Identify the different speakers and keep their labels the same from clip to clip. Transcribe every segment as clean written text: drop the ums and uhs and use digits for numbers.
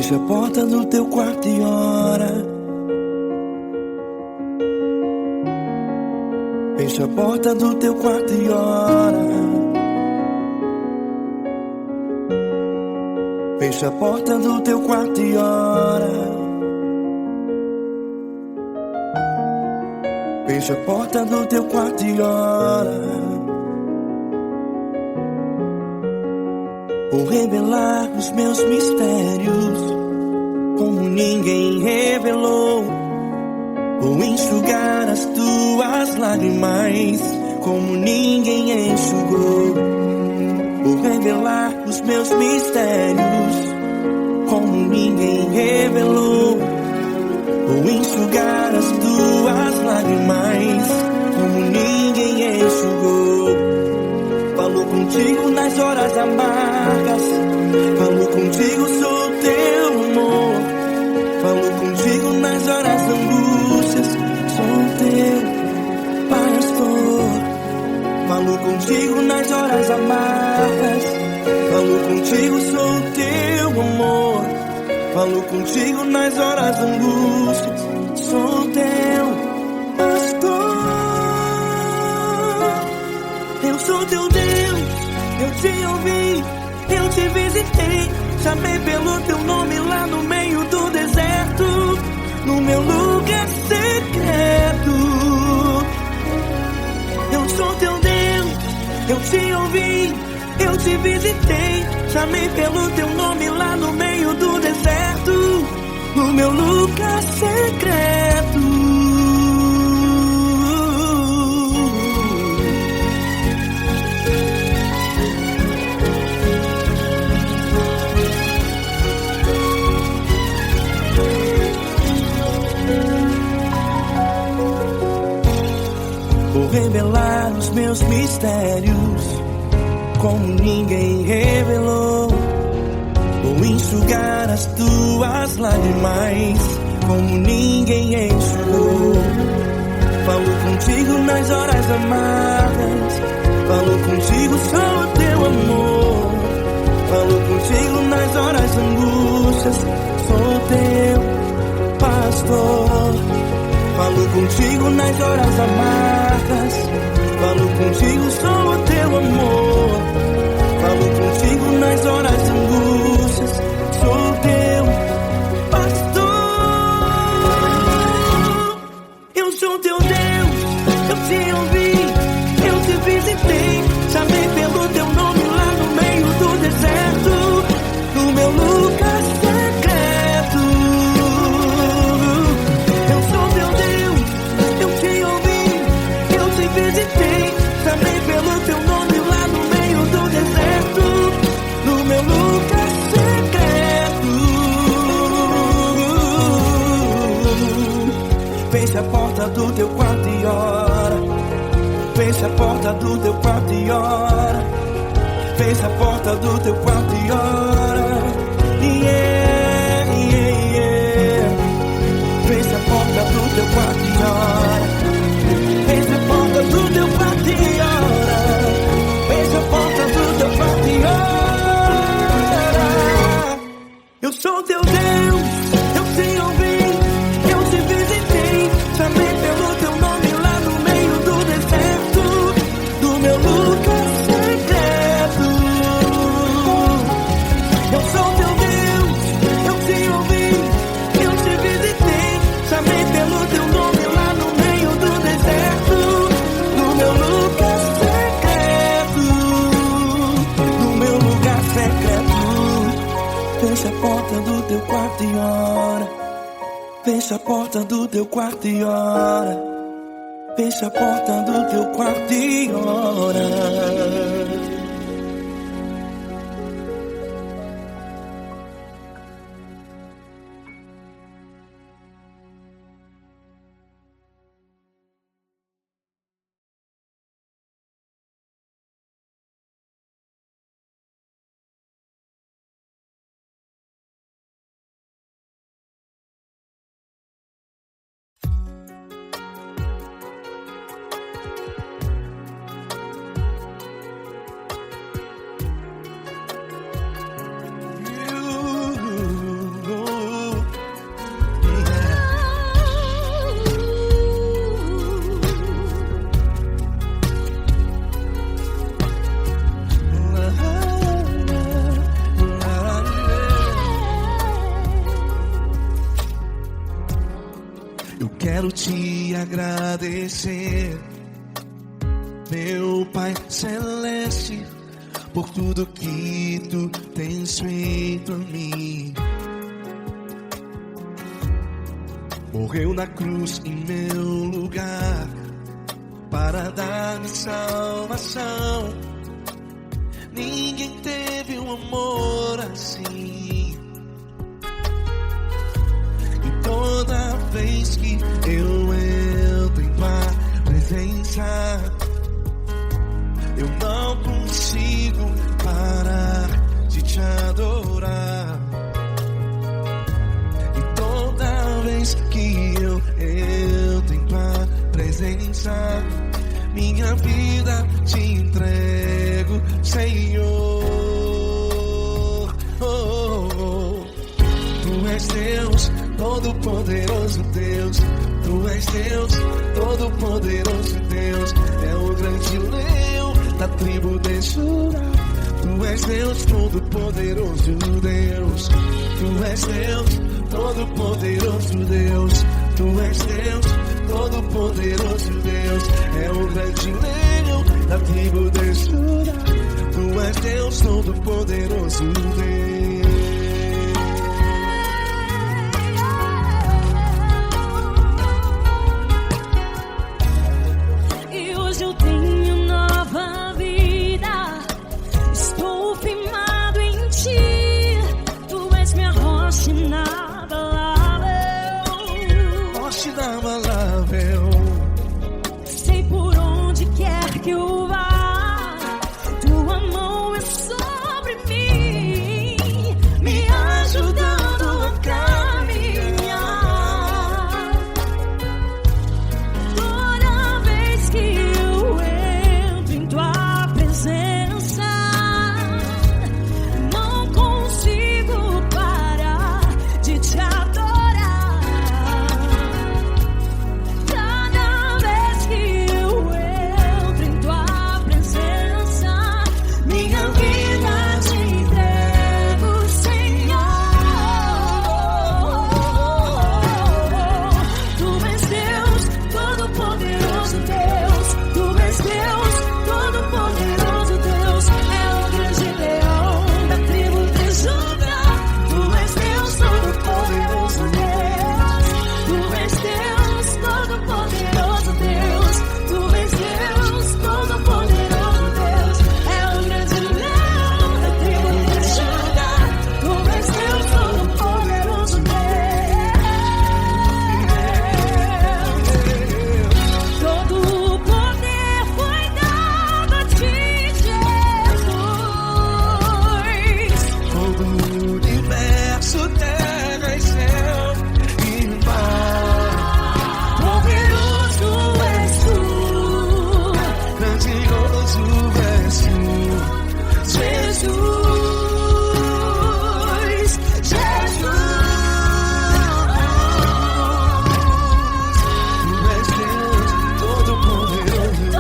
Speaker 1: Fecha a porta do teu quarto e ora. Fecha a porta do teu quarto e ora. Fecha a porta do teu quarto e ora. Fecha a porta do teu quarto e ora. Vou revelar os meus mistérios como ninguém revelou. Vou enxugar as tuas lágrimas como ninguém enxugou. Vou revelar os meus mistérios como ninguém revelou. Vou enxugar as tuas lágrimas como ninguém enxugou. Falou contigo nas horas amargas. Falou contigo, sou teu amor. Falou contigo nas horas angústias. Sou teu pastor. Falou contigo nas horas amargas. Falou contigo, sou teu amor. Falou contigo nas horas angústias. Sou teu pastor. Eu sou teu Deus, eu te ouvi, eu te visitei. Chamei pelo teu nome lá no meio do deserto, no meu lugar secreto. Eu sou teu Deus, eu te ouvi, eu te visitei. Chamei pelo teu nome lá no meio do deserto, no meu lugar secreto. Vou revelar os meus mistérios como ninguém revelou. Vou enxugar as tuas lágrimas como ninguém enxugou. Falou contigo nas horas amargas. Falou contigo, sou teu amor. Falou contigo nas horas angústias. Sou teu pastor. Falou contigo nas horas amargas. Falou contigo, sou teu amor. Falou contigo nas horas angústias. Sou teu pastor. Eu sou teu Deus, eu te ouvi, eu te visitei. Chamei pelo teu nome lá no meio do deserto, no meu lugar secreto. Eu sou teu Deus, eu te ouvi, eu te visitei. Chamei pelo teu nome lá no meio do deserto, no meu lugar secreto. Fecha a porta do teu quarto e ora. Fecha a porta do teu quarto e ora. Fecha a porta do teu quarto e ora. Yeah, yeah, yeah. Fecha a porta do teu quarto e ora. Fecha a porta do teu quarto e ora. Fecha a porta do teu quarto e ora. Eu sou teu Deus, eu te ouvi, eu te visitei. Chamei pelo teu nome lá no meio do deserto, do meu lugar secreto. Eu sou teu Deus, eu te ouvi, eu te visitei. Chamei pelo teu nome lá no meio do deserto, no meu lugar secreto, no meu lugar secreto. Fecha a porta do teu quarto e ora. Fecha a porta do teu quarto e ora. Fecha a porta do teu quarto e ora. quero te agradecer, meu Pai Celeste, por tudo que tu tens feito a mim. Morreu na cruz em meu lugar para dar-me salvação. Ninguém teve um amor assim. E toda vez que eu entro em tua presença, eu não consigo parar de te adorar. E toda vez que eu entro em tua presença, minha vida te entrego, Senhor. Tu és Deus, Todo-Poderoso Deus. Tu és Deus, Todo-Poderoso Deus. É o grande leão da tribo de Judá. Tu és Deus, Todo-Poderoso Deus. Tu és Deus, Todo-Poderoso Deus. Tu és Deus, Todo-Poderoso Deus. É o grande leão da tribo de Judá. Tu és Deus, Todo-Poderoso Deus.
Speaker 2: E hoje eu tenho nova vida. Estou firmado em ti. Tu és minha rocha inabalável.
Speaker 1: Rocha inabalável.
Speaker 2: Sei por onde quer que eu vá, tua mão é sobre mim, me ajudando a caminhar. Toda vez que eu entro em tua presença, não consigo parar de te adorar. Cada vez que eu entro em tua presença, minha vida te entrego, Senhor. Tu és Deus, Todo-Poderoso Deus. Tu és Deus, Todo-Poderoso Deus. É o grande leão da tribo de Judá. Tu és Deus, Todo-Poderoso Deus. Tu és Deus, Todo-Poderoso Deus. Tu és Deus, Todo-Poderoso Deus. É o grande leão da tribo de Judá. Tu és Deus, Todo-Poderoso Deus. Todo o poder foi dado a ti, Jesus.
Speaker 1: Todo o universo, terra e céu e mar.
Speaker 2: Poderoso és tu,
Speaker 1: Grandioso és tu,
Speaker 2: Jesus. Jesus.
Speaker 1: Tu és Deus, Todo-Poderoso Deus. Tu és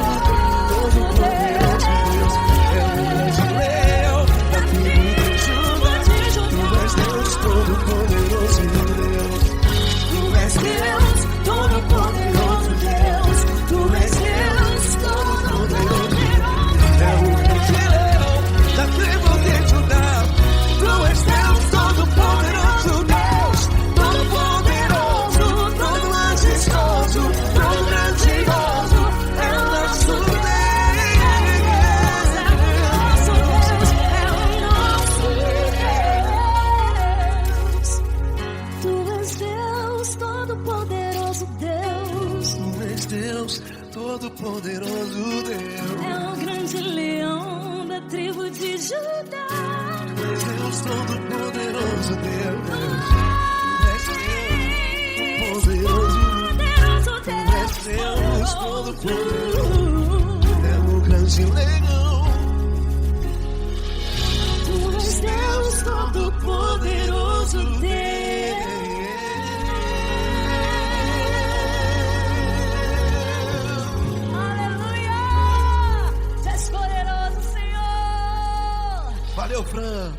Speaker 1: Deus, Todo-Poderoso Deus. É o grande leão da tribo de Judá. Tu és Deus, Todo-Poderoso Deus.
Speaker 2: Tu és Deus, Todo-Poderoso Deus. Tu és Deus, Todo-Poderoso
Speaker 1: É o grande leão da tribo de Judá. Tu és Deus, Todo-Poderoso Deus. Todo-Poderoso, todo majestoso, todo grandioso. É o nosso Deus.
Speaker 2: Tu és Deus, Todo-Poderoso Deus.
Speaker 1: Tu és Deus, Todo-Poderoso Deus.
Speaker 2: É o grande leão da tribo de Judá.
Speaker 1: Tu és Deus, Todo-Poderoso Deus. Tu és Deus, Todo-Poderoso.
Speaker 2: Poderoso
Speaker 1: Tu és Deus, Todo-Poderoso. É o grande leão.
Speaker 2: Tu és Deus, Todo-Poderoso Deus. Aleluia! Tu és poderoso, Senhor.
Speaker 1: Valeu, Fran.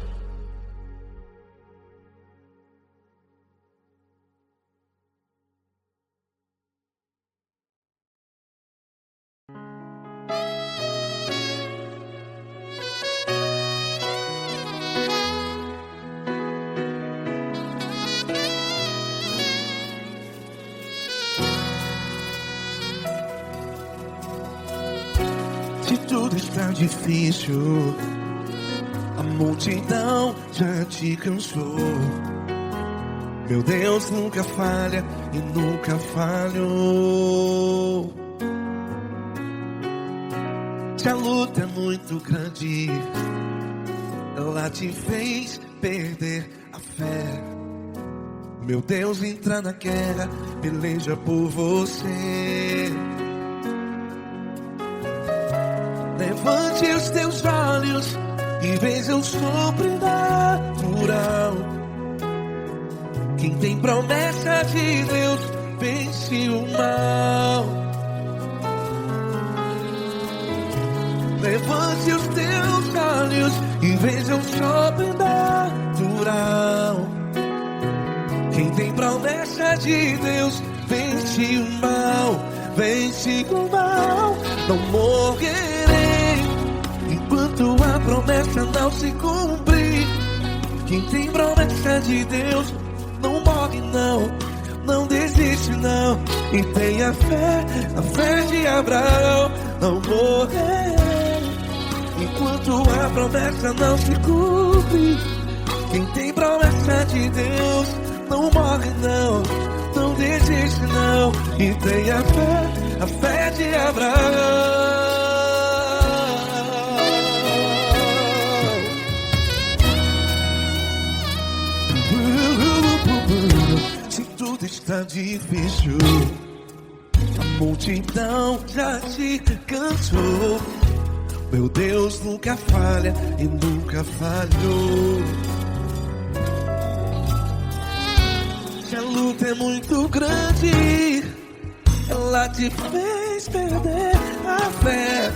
Speaker 1: Se tudo está difícil, a multidão já te cansou. Meu Deus nunca falha e nunca falhou. Se a luta é muito grande, ela te fez perder a fé. Meu Deus entra na guerra, peleja por você. Levante os teus olhos e veja o sobrenatural. Quem tem promessa de Deus vence o mal. Levante os teus olhos e veja o sobrenatural. Quem tem promessa de Deus vence o mal. Vence o mal. Não morrerei enquanto a promessa não se cumprir. Quem tem promessa de Deus não morre não, não desiste não. E tenha fé, a fé de Abraão. Não morrerei enquanto a promessa não se cumpre. Quem tem promessa de Deus não morre não, não desiste não. E tenha fé, a fé de Abraão. Se tudo está difícil, a multidão já te cansou. Meu Deus nunca falha e nunca falhou. Se a luta é muito grande, ela te fez perder a fé.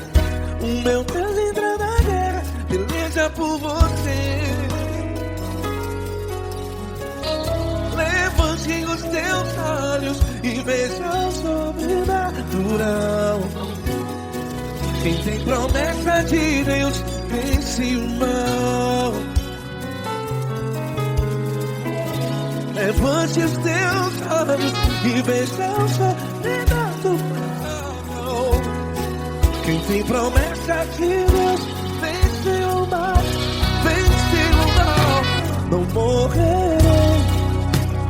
Speaker 1: O meu Deus entra na guerra, peleja por você. Levante os teus olhos e veja o sobrenatural. Quem tem promessa de Deus vence o mal. Levante os teus olhos e veja o sobrenatural. Quem tem promessa de Deus vence o mal. Vence o mal. Não morrerei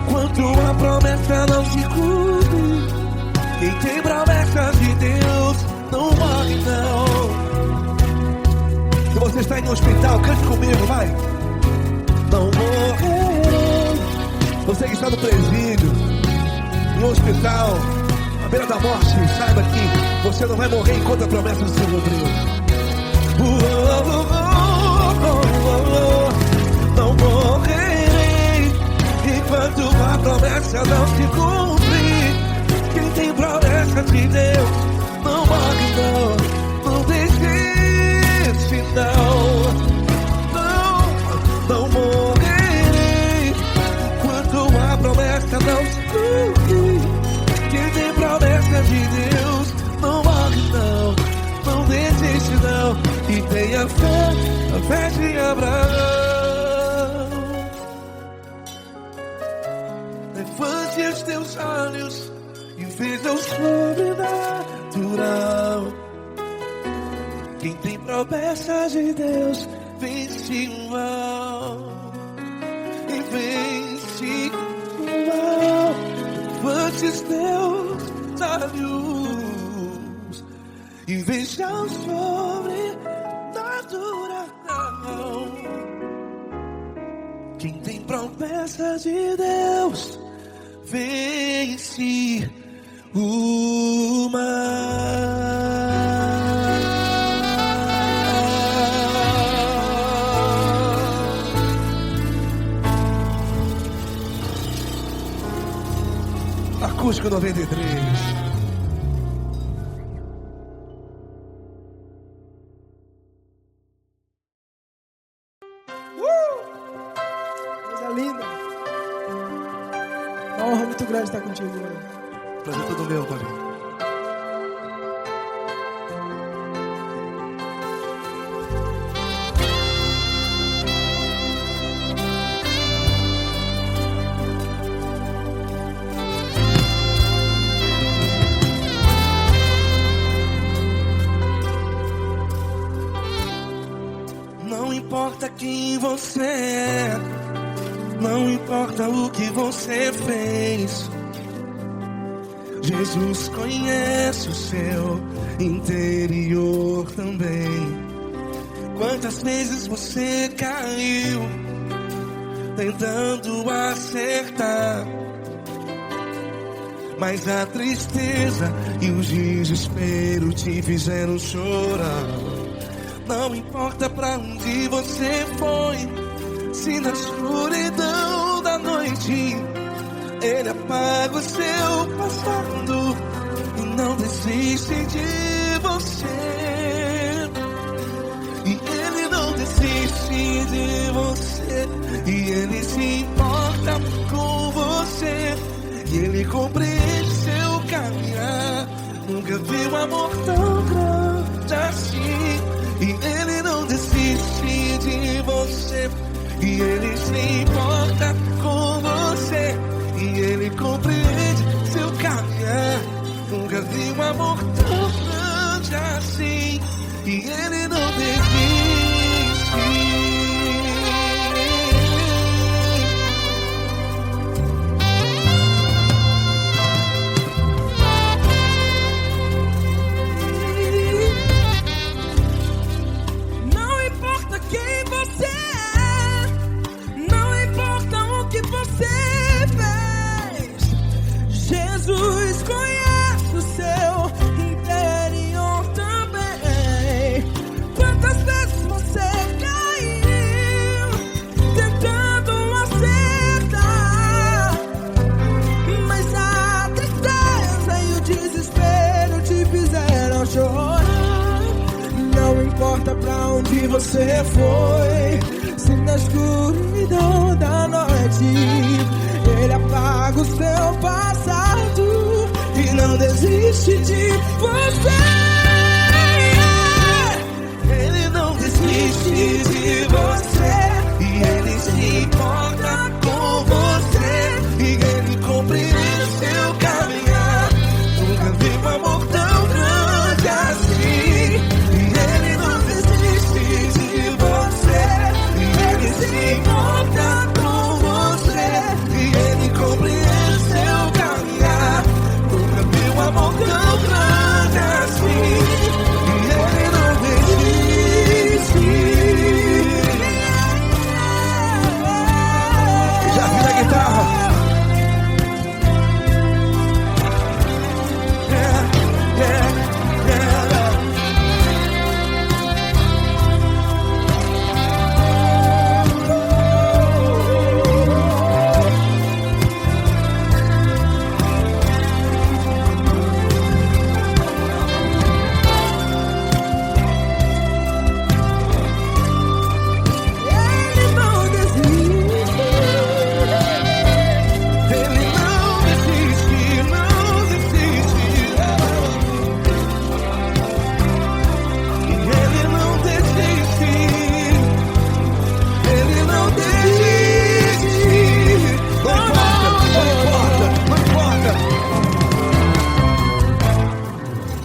Speaker 1: enquanto a promessa não se cumpre. Quem tem promessa de Deus não morre não. Se você está em um hospital, cante comigo, vai. Não morrerei. Você que está no presídio, em um hospital, à beira da morte, saiba que você não vai morrer enquanto a promessa não se cumpriu. Não morrerei enquanto a promessa não se cumprir. Quem tem promessa de Deus não morre não, não desiste não. Não morrerei enquanto a promessa não se cumprir. Quem tem promessa de Deus não morre não, não desiste não. E tenha fé, a fé de Abraão. Levante os teus olhos e veja o sobrenatural. Quem tem promessa de Deus vence o mal. E vence o mal. Levante os teus olhos e veja o sobrenatural. Quem tem promessa de Deus vence o mal. Acústico 93.
Speaker 3: Coisa linda. Uma honra muito grande estar contigo, mano.
Speaker 1: Prazer todo meu, Paulinho. importa quem você é, não importa o que você fez, Jesus conhece o seu interior também. Quantas vezes você caiu tentando acertar, mas a tristeza e o desespero te fizeram chorar. Não importa pra onde você foi, se na escuridão da noite Ele apaga o seu passado e não desiste de você. E Ele não desiste de você, e Ele se importa com você, e Ele compreende seu caminhar. Nunca vi um amor tão grande assim. E Ele não desiste de você, e Ele se importa com você, e Ele compreende seu caminhar. Nunca vi um amor tão grande assim. E Ele não desiste.
Speaker 2: Jesus conhece o seu interior também. Quantas vezes você caiu tentando acertar, mas a tristeza e o desespero te fizeram chorar. Não importa pra onde você foi, se na escuridão da noite Ele apaga o seu passado e não desiste de você.
Speaker 1: Ele não desiste de você, e Ele se importa com você, e Ele compreende seu caminhar. Nunca vi um amor tão grande assim. E Ele não desiste de você, e Ele se importa com você, e Ele compreende seu caminhar. Nunca vi um amor tão grande assim. E Ele não desiste. Já vi na guitarra.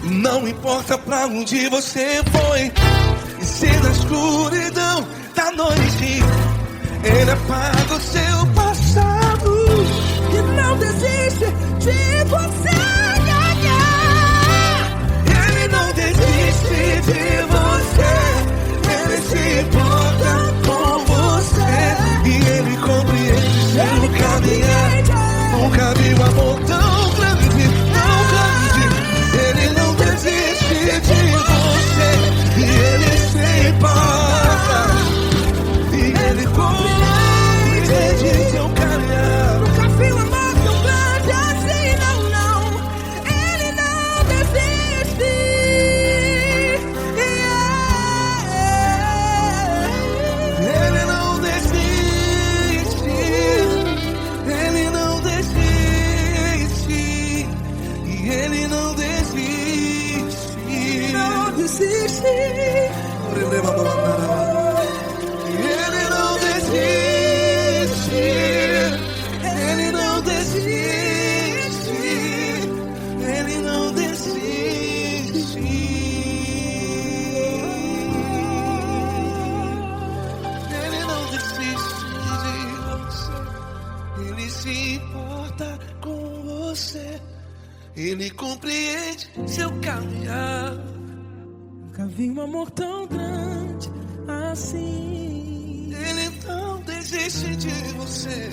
Speaker 1: Não importa pra onde você foi, e se na escuridão da noite Ele apaga o seu passado
Speaker 2: E não desiste de você.
Speaker 1: Ele não desiste de você, Ele se importa com você, e Ele compreende seu caminhar. Nunca vi um amor tão grande, tão grande. Ele não desiste de você, e Ele se importa, e Ele compreende seu caminhar.
Speaker 2: Nunca vi um amor tão grande assim, não, não. Ele não desiste.
Speaker 1: Ele não desiste, Ele não desiste, e Ele não desiste.
Speaker 2: Não desiste.
Speaker 1: Ele não desiste, Ele não desiste, Ele não desiste. Ele compreende seu caminhar.
Speaker 3: Nunca vi um amor tão grande assim.
Speaker 1: Ele não desiste de você.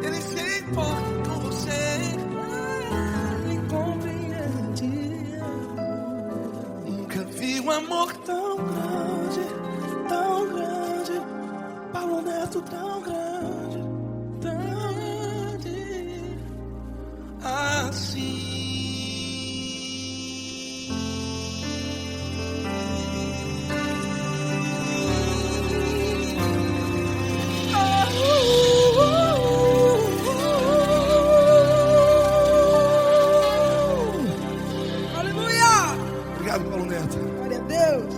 Speaker 1: Ele se importa com você.
Speaker 3: Ele compreende.
Speaker 1: Nunca vi um amor tão grande, tão grande.
Speaker 3: Paulo Neto tão grande, tão grande
Speaker 1: assim.
Speaker 3: Aleluia!
Speaker 1: Obrigado, Paulo Neto.
Speaker 3: Glória a Deus.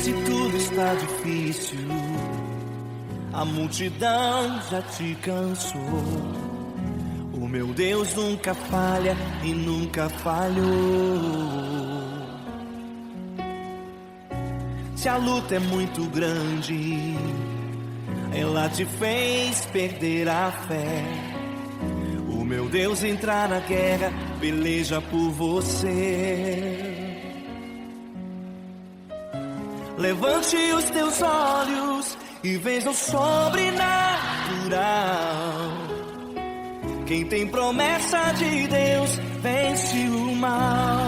Speaker 1: Se tudo está difícil, a multidão já te cansou. O meu Deus nunca falha e nunca falhou. Se a luta é muito grande, ela te fez perder a fé. O meu Deus entrar na guerra, peleja por você. Levante os teus olhos e veja o sobrenatural. Quem tem promessa de Deus vence o mal.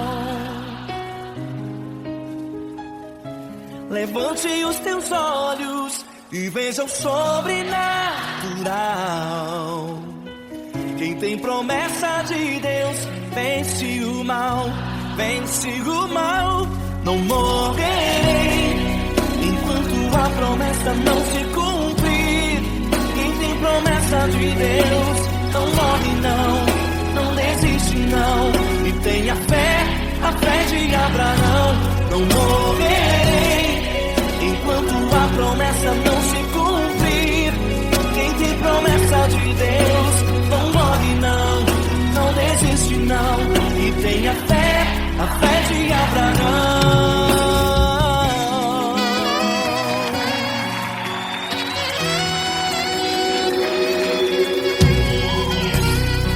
Speaker 1: Levante os teus olhos e veja o sobrenatural. Quem tem promessa de Deus vence o mal, vence o mal. Não morrerei enquanto a promessa não se cumprir. Quem tem promessa de Deus não morre não desiste não. E tenha fé, a fé de Abraão. Não morrerei enquanto a promessa não se cumprir. Quem tem promessa de Deus não morre não desiste não. E tenha fé, a fé de Abraão.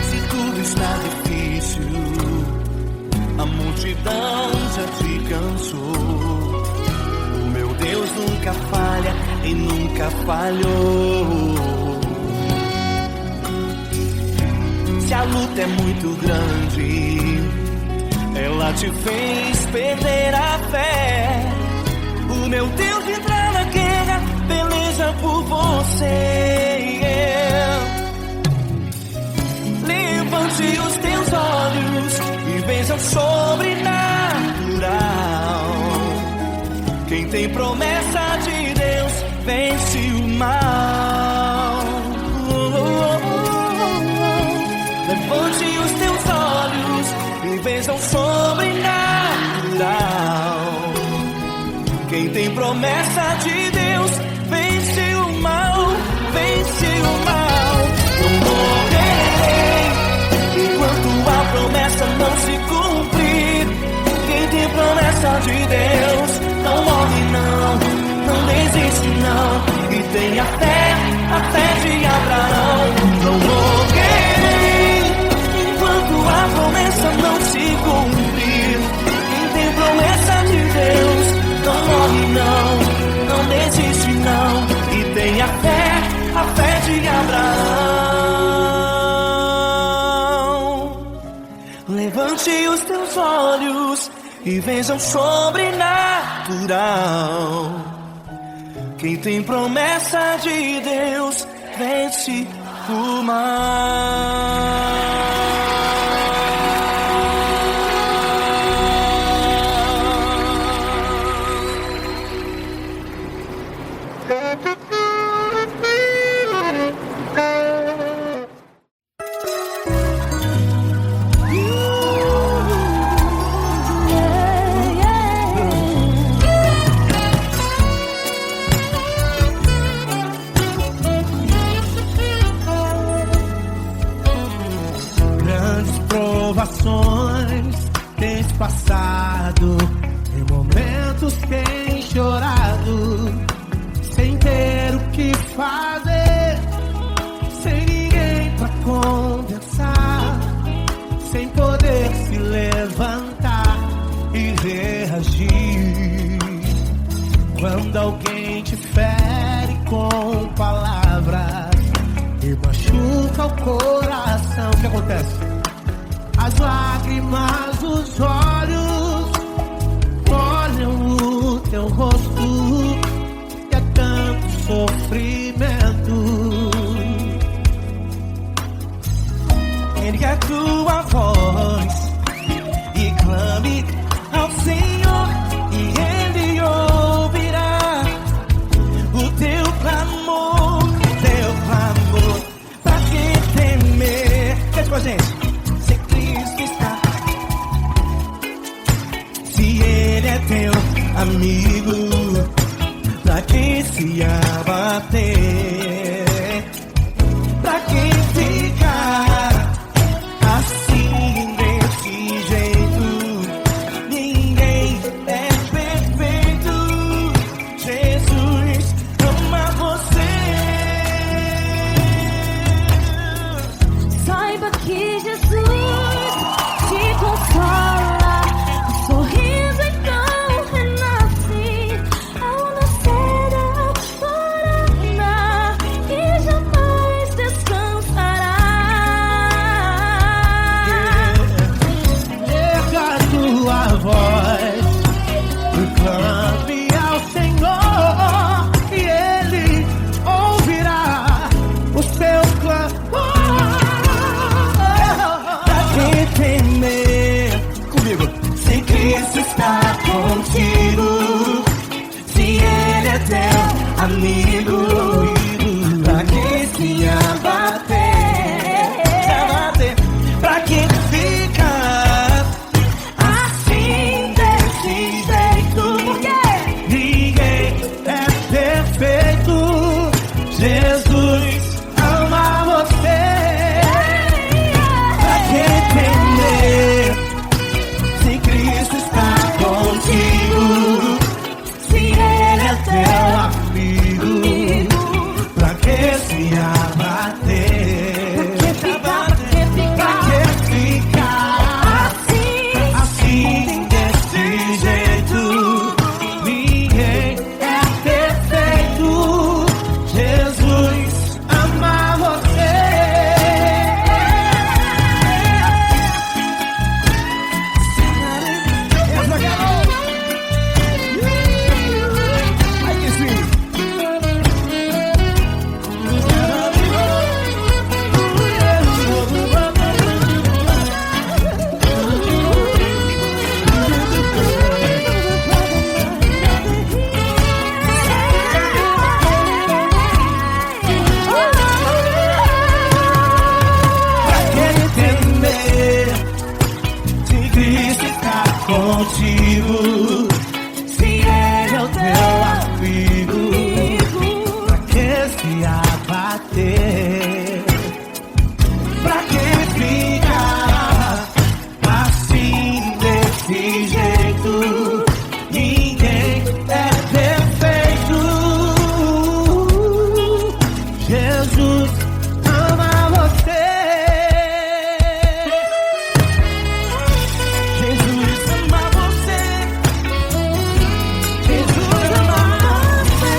Speaker 1: Se tudo está difícil, a multidão já te cansou. O meu Deus nunca falha e nunca falhou. Se a luta é muito grande, ela te fez perder a fé. O meu Deus entrar na guerra, peleja por você. Levante os teus olhos e veja o sobrenatural. Quem tem promessa de Deus vence o mal. Levante os teus olhos e veja o sobrenatural. Quem tem promessa de Deus vence o mal, vence o mal. Não morrerei enquanto a promessa não se cumprir. Quem tem promessa de Deus não morre não desiste não. E tenha fé, a fé de Abraão. Não morrerei enquanto a promessa não se cumprir. Quem tem promessa de Deus não morre não desiste não. E tenha fé, a fé de Abraão. Levante os teus olhos e veja o sobrenatural. Quem tem promessa de Deus vence o mal. provações tens passado, em momentos tens chorado, sem ter o que fazer, sem ninguém pra conversar, sem poder se levantar e reagir. Quando alguém te fere com palavras e machuca o coração, o que acontece? As lágrimas dos olhos molham o teu rosto, e é tanto sofrimento. Ergue a tua voz e clame ao Senhor, e Ele ouvirá o teu clamor, pra que temer? Cante com a gente. Se Cristo está, se Ele é teu amigo, pra que se abater? Pra que ficar assim desse jeito? Ninguém é perfeito. Jesus ama você.
Speaker 2: Saiba que Jesus te consola, o sorriso então renasce ao nascer da aurora e jamais descansará.
Speaker 1: Erga a tua voz e clame ao Senhor, e Ele ouvirá o seu clamor. Pra que temer? Comigo. Se Cristo está contigo, se Ele é teu amigo, pra que se abater? Pra que ficar assim desse jeito? Porque ninguém é perfeito. Jesus ama você. Pra que temer? Se Cristo está contigo, se Ele é teu amigo, pra que se abater? Pra que ficar assim desse jeito? Ninguém é perfeito. Jesus ama você. Ai que sim. Pra que temer? Se Cristo está contigo, se Ele é o teu amigo, pra que se abater? Pra que ficar assim desse jeito? Ninguém é perfeito. Jesus ama você. Jesus ama você. Jesus ama você.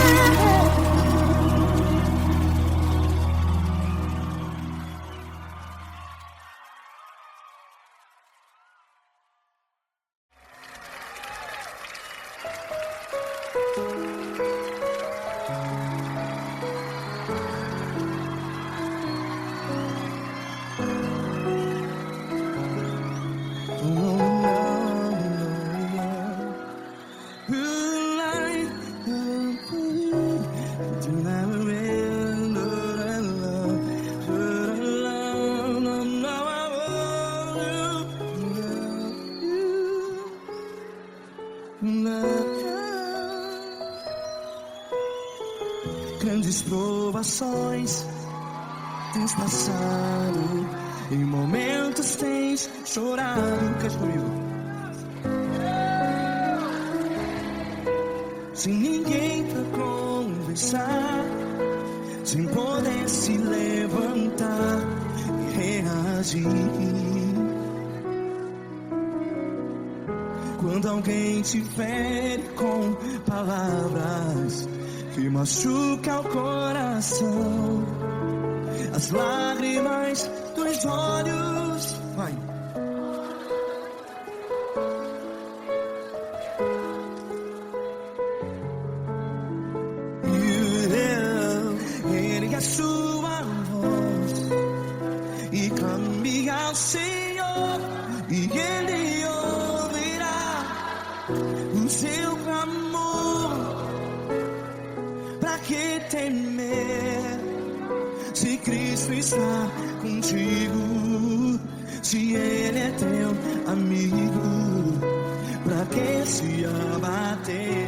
Speaker 1: Grandes provações tens passado Em momentos tens chorado. Cante comigo. Sem ninguém pra conversar, sem poder se levantar e reagir. Quando alguém te fere com palavras que machuca o coração, as lágrimas dos olhos, vai. Ergue a sua voz e clame ao Senhor, e Ele ouvirá o seu clamor. Pra que temer, se Cristo está contigo? Se Ele é teu amigo, pra que se abater?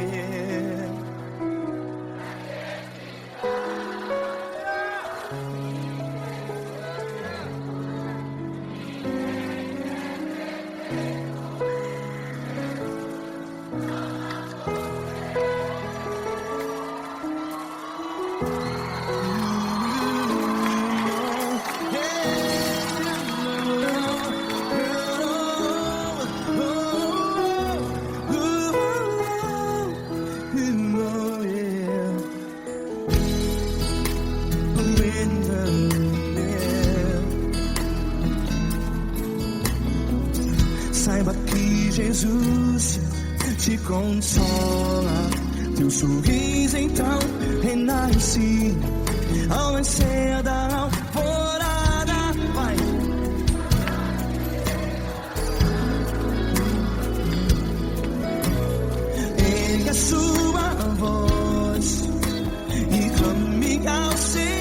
Speaker 1: Saiba que Jesus te consola, teu sorriso então renasce ao nascer da alvorada. Vai. Ergue a sua voz e clame ao Senhor.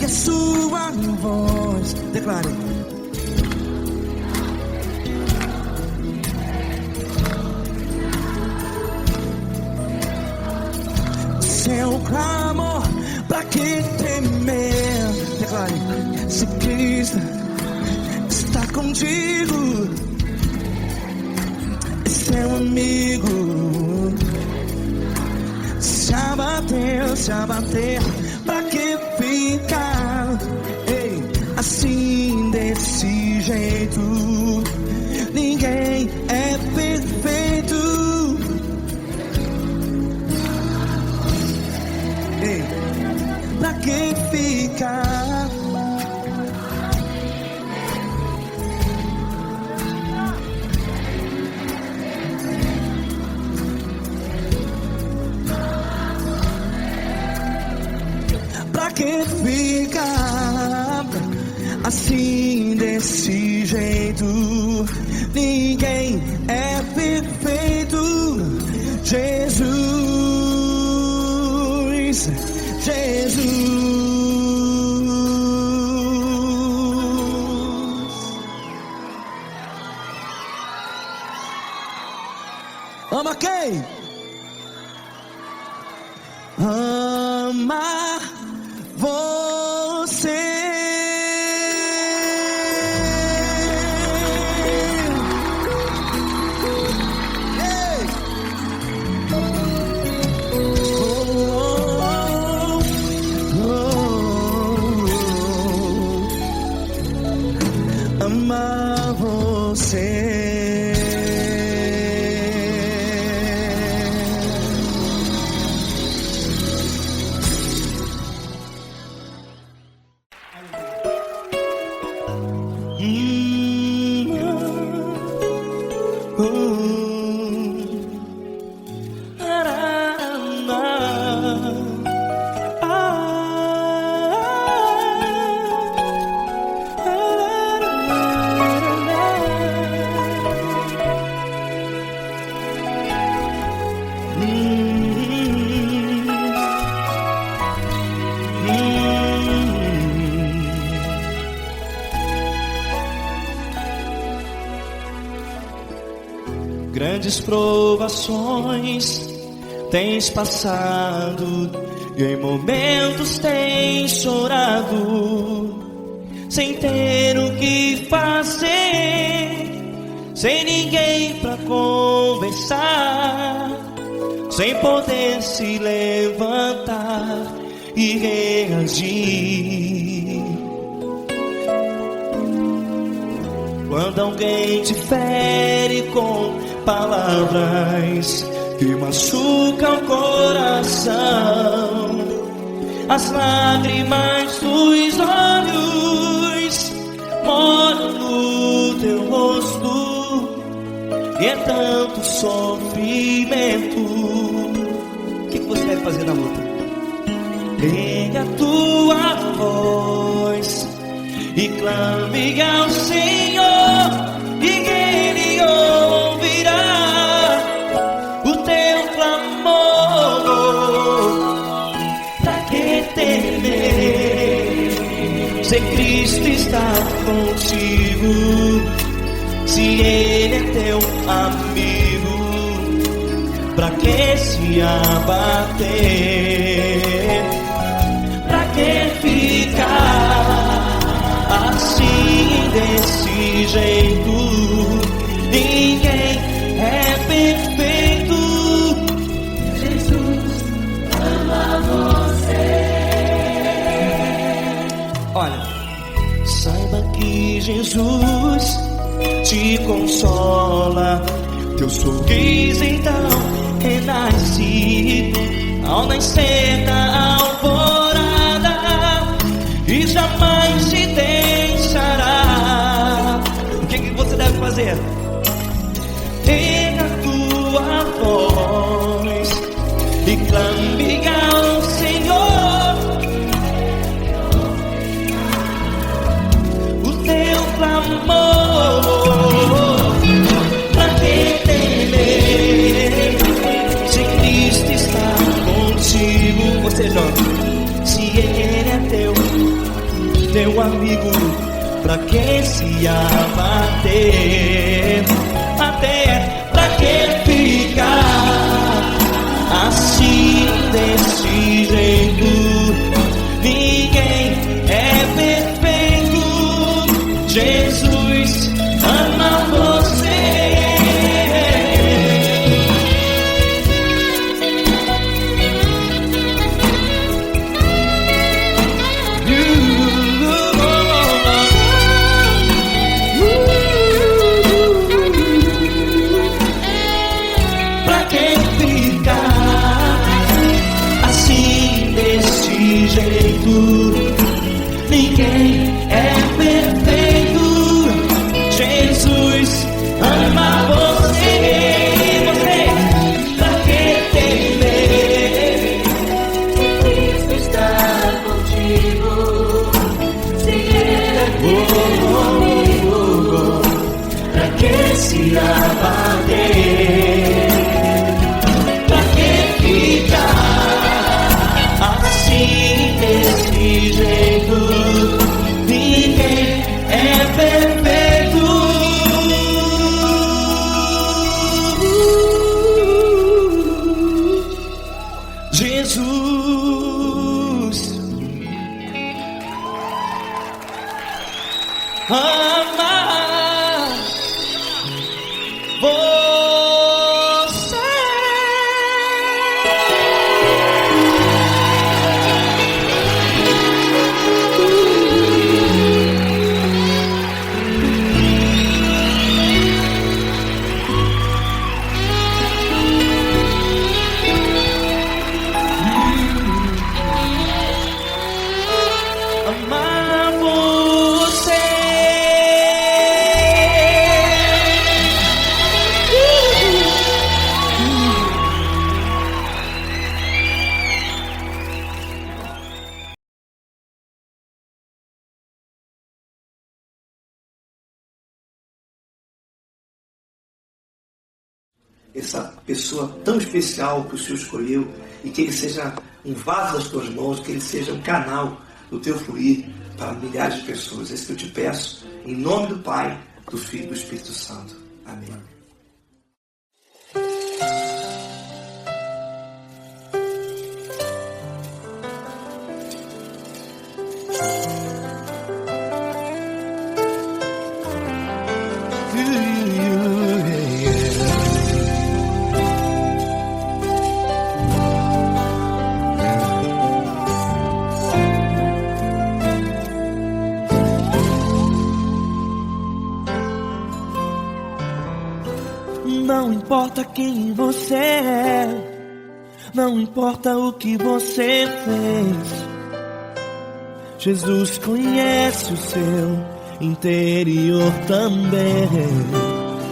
Speaker 1: A sua voz, declare. Seu clamor, pra que temer? Declare. Se Cristo está contigo, é seu amigo. Se abater, pra que ficar assim desse jeito? Ninguém é perfeito. Pra que ficar? Pra que ficar assim desse jeito? Ninguém é perfeito. Ama quem? Ama você. Ei! Amar você. Grandes provações tens passado e em momentos tens chorado, sem ter o que fazer, sem ninguém pra conversar, sem poder se levantar e reagir. Quando alguém te fere com palavras que machucam o coração, as lágrimas dos olhos moram no teu rosto, e é tanto sofrimento. O que você deve fazer na luta? Pega a tua voz e clame ao Senhor, e Ele ouvirá o teu clamor. Pra que temer, se Cristo está contigo, se Ele é teu amigo? Pra que se abater? Pra que ficar assim, desse jeito? Ninguém é perfeito.
Speaker 2: Jesus ama você.
Speaker 1: Olha, saiba que Jesus te consola, teu sorriso então renasce ao nascer da alvorada, e jamais te deixará. O que você deve fazer? Pega a tua voz e clame ao Senhor, o teu clamor. Pra que temer, se Cristo está contigo? Ou seja, se Ele é teu amigo, pra que se abater? Até pra que ficar assim, desse jeito? Ninguém é perfeito. Jesus ama você.
Speaker 4: essa pessoa tão especial que o Senhor escolheu, e que ele seja um vaso das tuas mãos, que ele seja um canal do teu fluir para milhares de pessoas. É isso que eu te peço, em nome do Pai, do Filho e do Espírito Santo. Amém.
Speaker 1: Não importa quem você é, não importa o que você fez, Jesus conhece o seu interior também.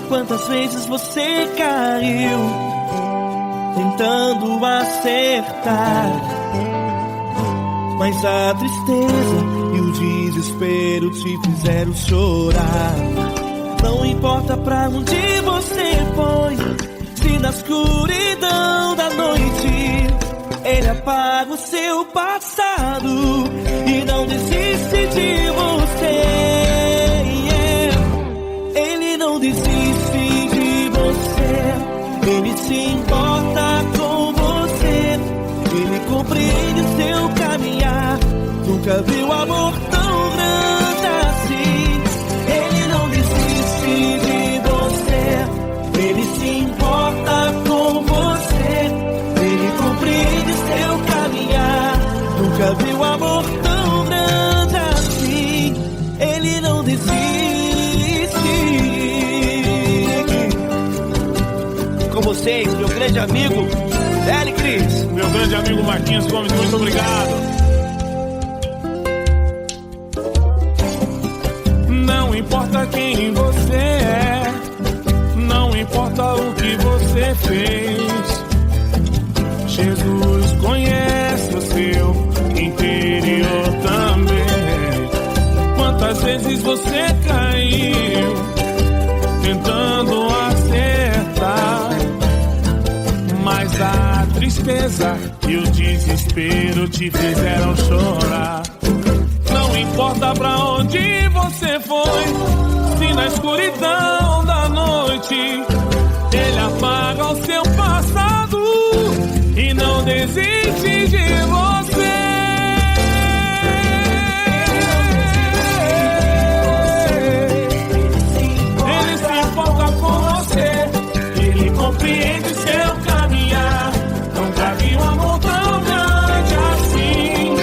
Speaker 1: Quantas vezes você caiu tentando acertar, mas a tristeza e o desespero te fizeram chorar. Não importa pra onde você foi, se na escuridão da noite Ele apaga o seu passado e não desiste de você. Ele não desiste de você, Ele se importa com você, Ele compreende o seu caminhar. Nunca viu amor tão grande assim. Ele não desiste de você, Ele se importa com você, Ele compreende seu caminhar. Nunca viu amor tão grande assim. Ele não desiste. Com vocês, meu grande amigo L. Cris,
Speaker 5: meu grande amigo Marquinhos Gomes, muito obrigado. Não importa quem você é, não importa o que você fez, Jesus conhece o seu interior também. Quantas vezes você caiu tentando acertar, mas a tristeza e o desespero te fizeram chorar. Não importa pra onde você foi, se na escuridão da noite Ele apaga o seu passado e não desiste de você. Ele se importa com você, Ele compreende seu caminhar. Nunca vi um amor tão grande assim.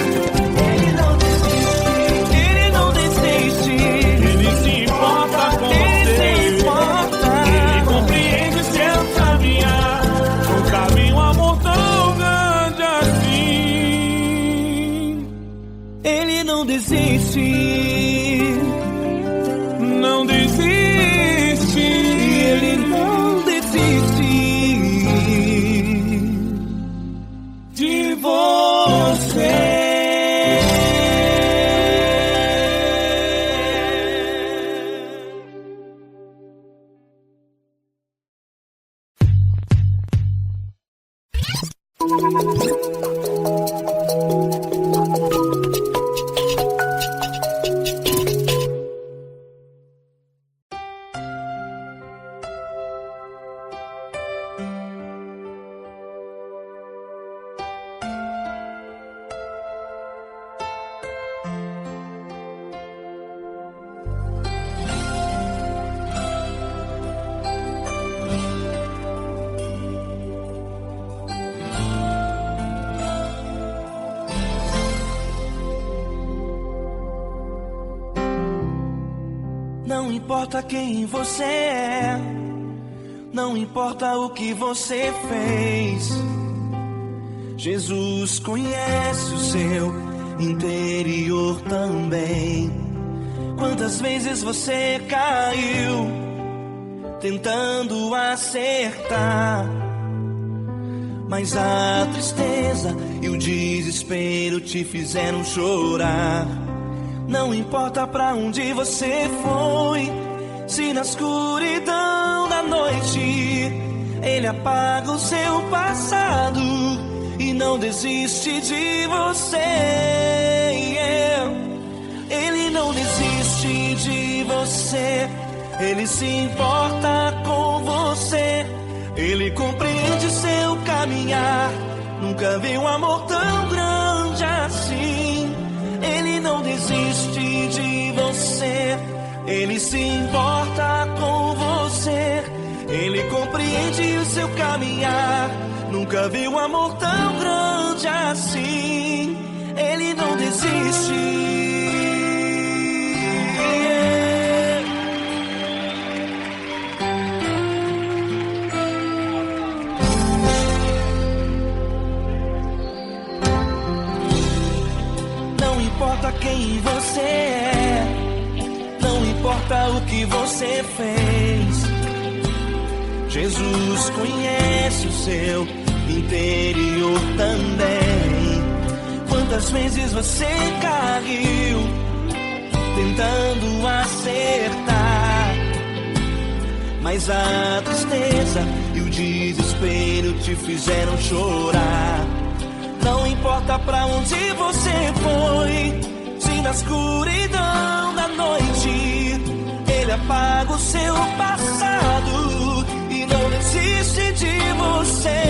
Speaker 1: Não desiste,
Speaker 5: não desiste,
Speaker 1: Ele não desiste de você. Não importa quem você é, não importa o que você fez, Jesus conhece o seu interior também. Quantas vezes você caiu tentando acertar, mas a tristeza e o desespero te fizeram chorar. Não importa pra onde você foi, se na escuridão da noite Ele apaga o seu passado e não desiste de você. Ele não desiste de você. Ele se importa com você. Ele compreende seu caminhar. Nunca vi um amor tão grande assim. Ele não desiste de você. Ele se importa com você. Ele compreende o seu caminhar. Nunca vi um amor tão grande assim. Ele não desiste. Não importa quem você é, não importa o que você fez, Jesus conhece o seu interior também. Quantas vezes você caiu tentando acertar, mas a tristeza e o desespero te fizeram chorar. Não importa pra onde você foi, se na escuridão da noite Ele apaga o seu passado e não desiste de você.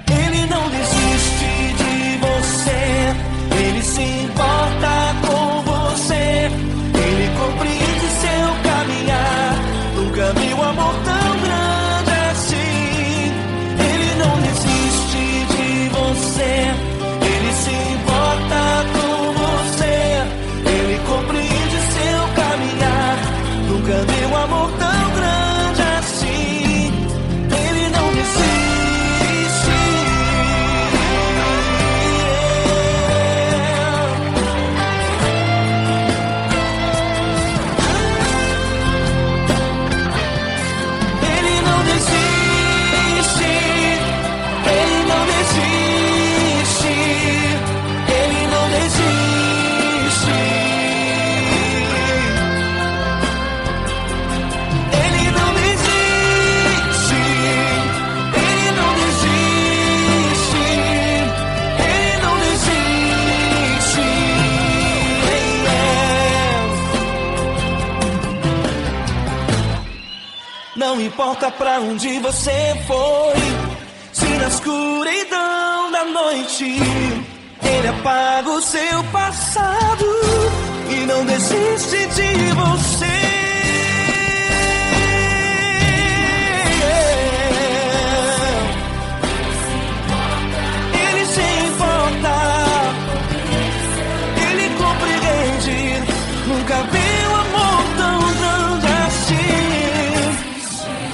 Speaker 1: Ele não desiste de você. Ele se importa com você. Ele compreende seu caminhar. Nunca vi um amor tão grande assim. Ele não desiste de você. Ele se importa com você. Ele compreende seu caminhar. Nunca vi um amor tão grande assim. Ele não desiste. Ele não desiste. Ele não desiste. Ele não desiste. Ele não desiste. Ele não desiste. Ele não desiste. Não importa pra onde você foi, se na escuridão da noite Ele apaga o seu passado e não desiste de você. Ele se importa, Ele compreende. Nunca vi um amor tão grande assim.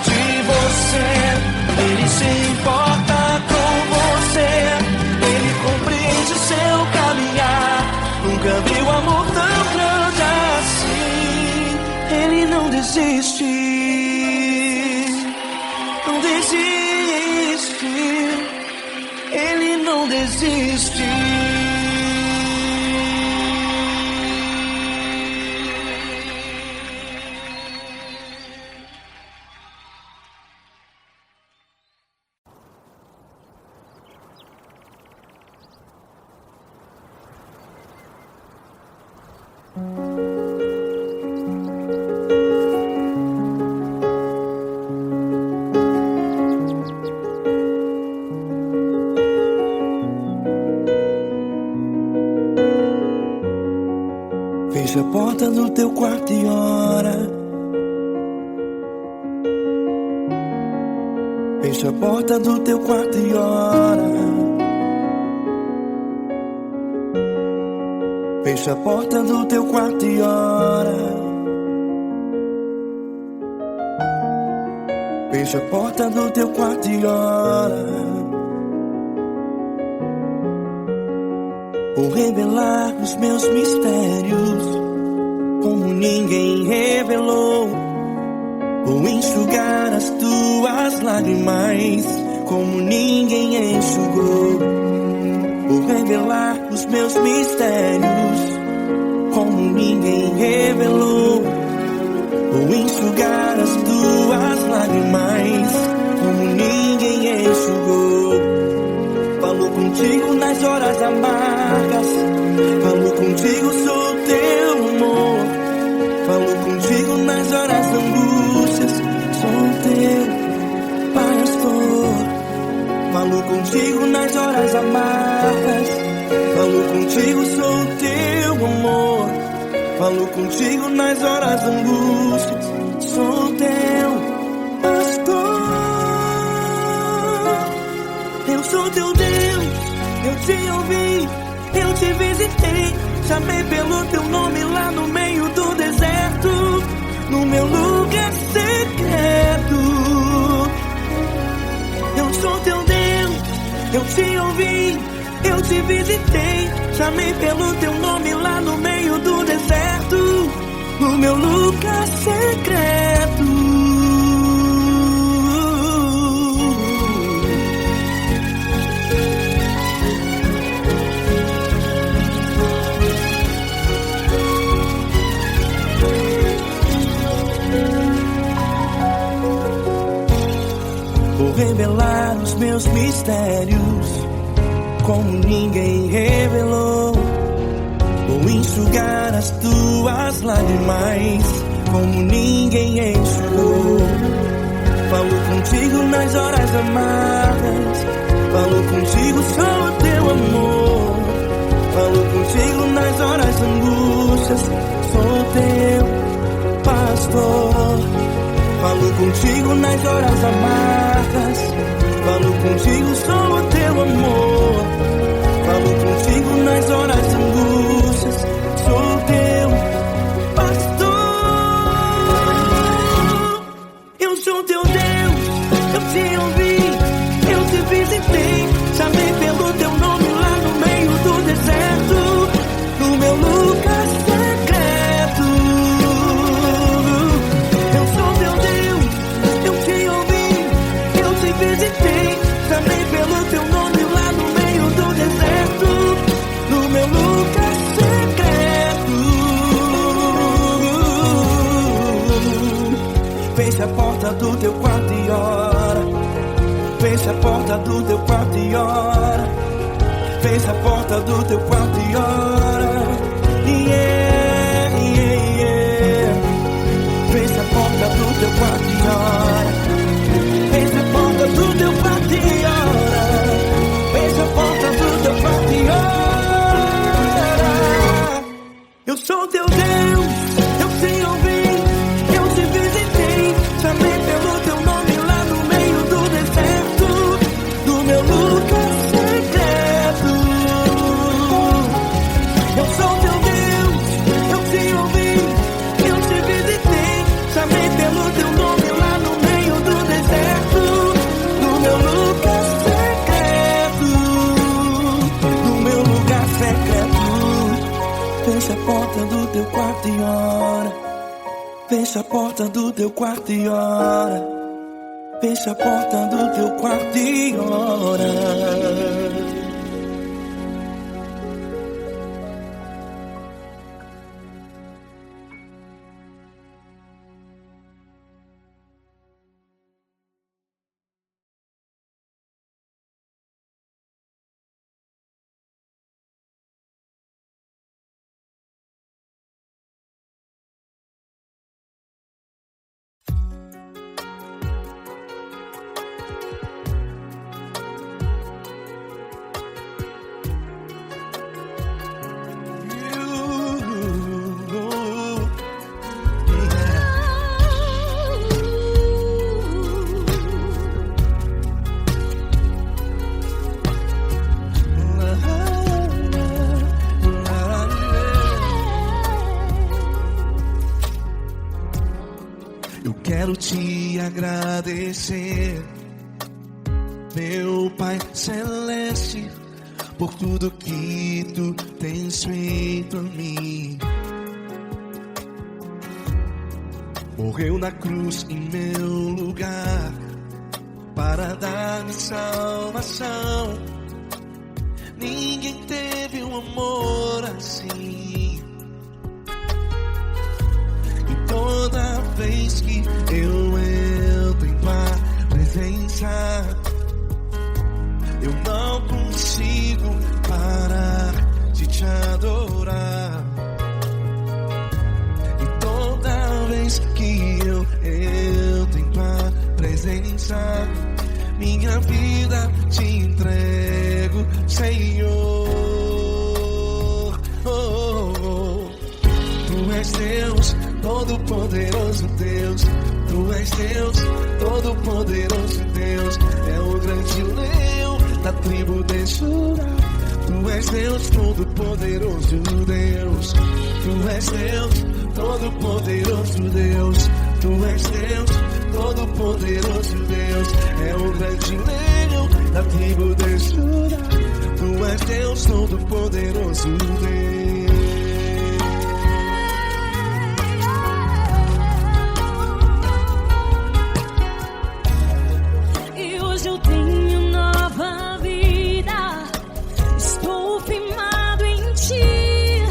Speaker 1: De você, Ele se importa com você. Ele compreende o seu caminhar. Nunca vi um amor tão grande assim. Ele não desiste. Não desiste. Ele não desiste. Fecha a porta do teu quarto e ora. Fecha a porta do teu quarto e ora. Fecha a porta do teu quarto e ora. Fecha a porta do teu quarto e ora. Vou revelar os meus mistérios como ninguém revelou. Vou enxugar as tuas lágrimas como ninguém enxugou. Vou revelar os meus mistérios como ninguém revelou. Vou enxugar as tuas tuas lágrimas como ninguém enxugou. Falo contigo nas horas amargas, falo contigo, sou teu amor. Falo contigo nas horas angústias, sou teu pastor. Falo contigo nas horas amargas, falo contigo, sou teu amor. Falo contigo nas horas angústias, sou teu pastor. Eu sou teu Deus, eu te ouvi, eu te visitei. Chamei pelo teu nome lá no meio do deserto, no meu lugar secreto. Eu sou teu Deus, eu te ouvi, eu te visitei. Chamei pelo teu nome lá no meio do deserto, no meu lugar secreto. Vou revelar os meus mistérios como ninguém revelou. Vou enxugar as tuas lágrimas como ninguém enxugou. Falo contigo nas horas amargas, falo contigo, sou teu amor. Falo contigo nas horas angústias, sou teu pastor. Falo contigo nas horas amargas, falo contigo, sou teu amor. Falo contigo nas horas angústias, sou teu pastor. Eu sou teu Deus, eu te ouvi, eu te visitei. Chamei pelo teu nome lá no meio do deserto, no meu lugar secreto. Eu sou teu Deus, eu te ouvi, eu te visitei. Chamei pelo teu nome lá no meio do deserto, no meu lugar secreto. Fecha a porta do teu quarto e ora. Fecha a porta do teu quarto e ora. Fecha a porta do teu quarto e ora. Yeah, yeah, yeah. Fecha a porta do teu quarto e ora. Fecha a porta do teu quarto e ora. Fecha a porta do teu quarto e ora. Eu sou teu Deus, eu te ouvi, eu te visitei. Chamei pelo teu nome lá no meio do deserto, no meu lugar secreto. Eu sou teu Deus, eu te ouvi, eu te visitei. Chamei pelo teu nome lá no meio do deserto, no meu lugar secreto, no meu lugar secreto. Fecha a porta do teu quarto e ora. Fecha a porta do teu quarto e ora. Fecha a porta do teu quarto e ora. Quero te agradecer, meu Pai Celeste, por tudo que tu tens feito a mim. Morreu na cruz em meu lugar para dar-me salvação. Ninguém teve um amor assim. E toda vez que eu descansar. Minha vida te entrego, Senhor. Tu és Deus, todo-poderoso Deus. Tu és Deus, todo-poderoso Deus. É o grande leão da tribo de Judá. Tu és Deus, todo-poderoso Deus. Tu és Deus, todo-poderoso Deus. Tu és Deus, todo-poderoso Deus. É o grande leão da tribo de Judá. Tu és Deus, todo-poderoso Deus.
Speaker 2: E hoje eu tenho nova vida. Estou firmado em ti.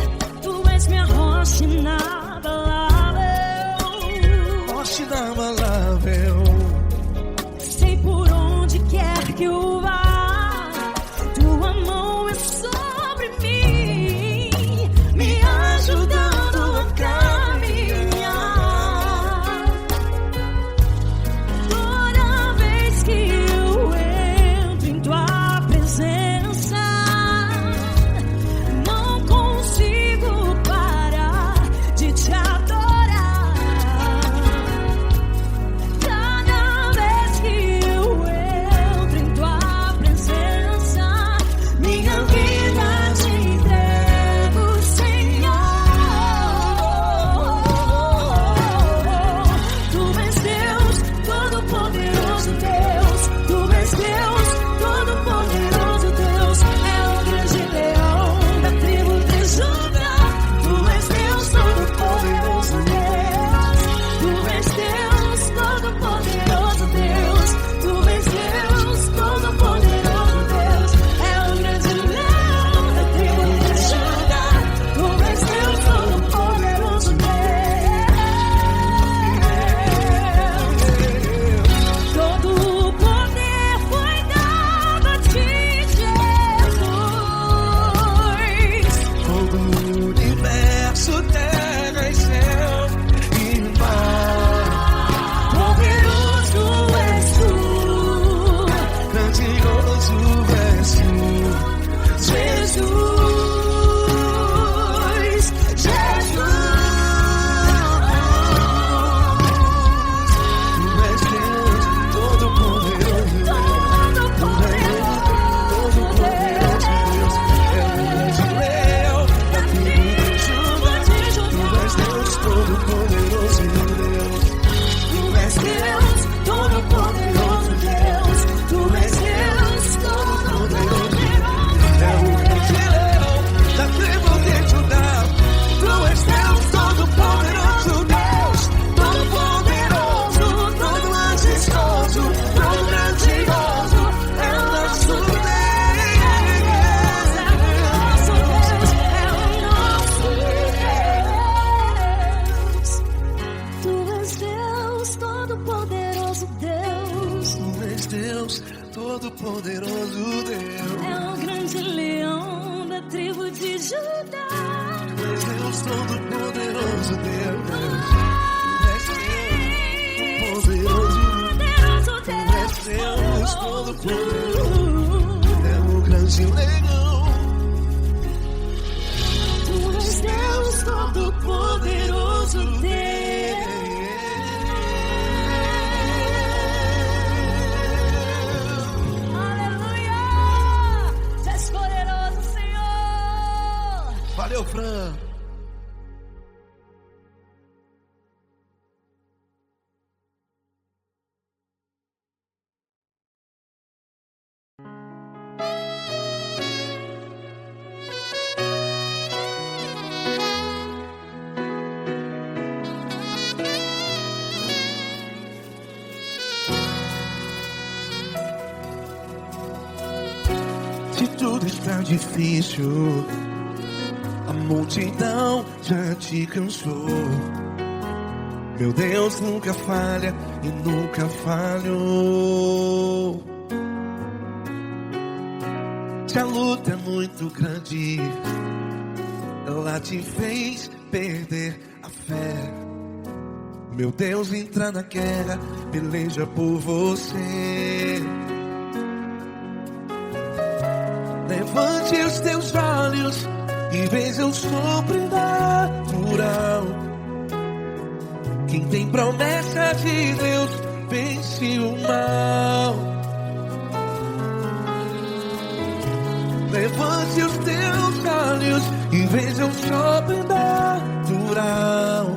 Speaker 2: Tu és minha rocha inabalável.
Speaker 1: Rocha inabalável.
Speaker 2: Sei por onde quer que eu vá, tua mão é sobre mim, me ajudando a caminhar. Toda vez que eu entro em tua presença, não consigo parar de te adorar. Cada vez que eu entro em tua presença, minha vida te entrego, Senhor. Tu és Deus, todo-poderoso Deus. Tu és Deus, todo-poderoso Deus. É o grande leão da tribo de Judá. Tu és Deus, todo-poderoso Deus. Tu és Deus, todo-poderoso Deus. Tu és Deus, todo-poderoso Deus. É o grande leão da tribo de Judá. Tu és Deus, todo-poderoso Deus. Todo o poder foi dado a ti, Jesus.
Speaker 1: Todo o universo, terra e céu e mar.
Speaker 2: Poderoso és tu,
Speaker 1: Grandioso és tu,
Speaker 2: Jesus.
Speaker 1: Tu és Deus, todo-poderoso Deus. Todo-poderoso Deus. É o grande leão da tribo de Judá. Tu és Deus, todo-poderoso Deus.
Speaker 2: Tu és Deus, todo-poderoso Deus. Tu és Deus, todo-poderoso
Speaker 1: É o grande leão da tribo de Judá. Tu és Deus, todo-poderoso Deus. Todo-poderoso, todo majestoso, todo grandioso. É o nosso Deus.
Speaker 2: Tu és Deus, todo-poderoso Deus.
Speaker 1: Tu és Deus, todo-poderoso Deus.
Speaker 2: É o grande leão da tribo de Judá.
Speaker 1: Tu és Deus, todo-poderoso Deus. Tu és Deus, poderoso. Tu és Deus, todo-poderoso. É o grande leão.
Speaker 2: Tu és Deus, todo-poderoso Deus. Aleluia! Tu és poderoso, Senhor.
Speaker 1: Valeu, Fran. Se tudo está difícil, a multidão já te cansou. Meu Deus nunca falha e nunca falhou. Se a luta é muito grande, ela te fez perder a fé. Meu Deus entra na guerra, peleja por você. Levante os teus olhos e veja o sobrenatural. Quem tem promessa de Deus vence o mal. Levante os teus olhos e veja o sobrenatural.